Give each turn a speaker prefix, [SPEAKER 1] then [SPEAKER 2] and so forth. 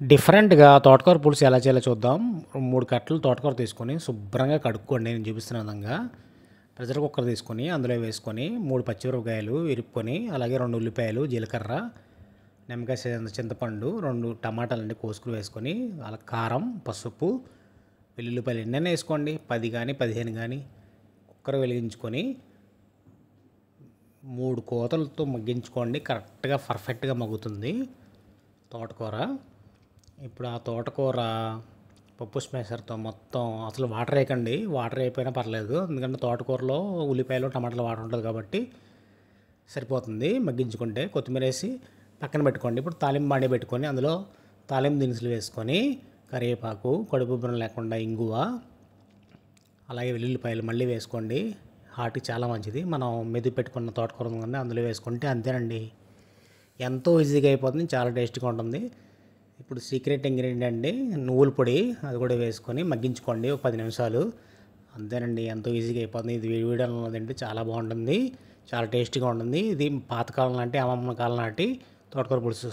[SPEAKER 1] డిఫరెంట్‌గా తోటకూర పులుసు ఎలా చేయాలో చూద్దాం. 3 కట్టలు తోటకూర తీసుకొని శుభ్రంగా కడుక్కోండి నేను చూపిస్తున్న విధంగా. ప్రెషర్ కుక్కర్ తీసుకొని అందులో వేసుకొని 3 పచ్చిమిరపకాయలు ఇరుక్కొని, అలాగే 2 ఉల్లిపాయలు, జీలకర్ర, నిమ్మకాయ సైజంత చింతపండు, 2 టమాటాలండి కోసుకొని వేసుకొని, అలా కారం, పసుపు, వెల్లుల్లిపాయలు ఎన్నైనా వేసుకోండి. 10 కానీ 15 కానీ. కుక్కర్ వెలిగించుకొని 3 కోతలతో మగ్గించుకోండి. కరెక్ట్‌గా పర్ఫెక్ట్‌గా మగ్గుతుంది తోటకూర. ఇప్పుడు ఆ తోటకూర పప్పు స్మాషర్తో మొత్తం అసలు వాటర్ వేయకండి. వాటర్ అయిపోయినా పర్లేదు, ఎందుకంటే తోటకూరలో ఉల్లిపాయలు టమాటాలు వాటర్ ఉంటుంది కాబట్టి సరిపోతుంది. మగ్గించుకుంటే కొత్తిమీర వేసి పక్కన పెట్టుకోండి. ఇప్పుడు తాలింపు బాండీ పెట్టుకొని అందులో తాలింపు దినుసులు వేసుకొని, కరివేపాకు, కడుపుబ్బరం లేకుండా ఇంగువ, అలాగే వెల్లుల్లిపాయలు మళ్ళీ వేసుకోండి. హార్ట్కి చాలా మంచిది. మనం మెదిపి పెట్టుకున్న తోటకూర ఉంది అందులో వేసుకుంటే అంతేనండి, ఎంతో ఈజీగా అయిపోతుంది, చాలా టేస్టీగా ఉంటుంది. ఇప్పుడు సీక్రెట్ ఇంగ్రీడియంట్ అండి నువ్వుల పొడి, అది కూడా వేసుకొని మగ్గించుకోండి ఒక 10 నిమిషాలు. అంతేనండి, ఎంతో ఈజీగా అయిపోతుంది. ఇది వీడియోలో తింటే చాలా బాగుంటుంది, చాలా టేస్టీగా ఉంటుంది. ఇది పాతకాలం నాటి అమ్మమ్మ కాలం నాటి తోటకూర పులుసు.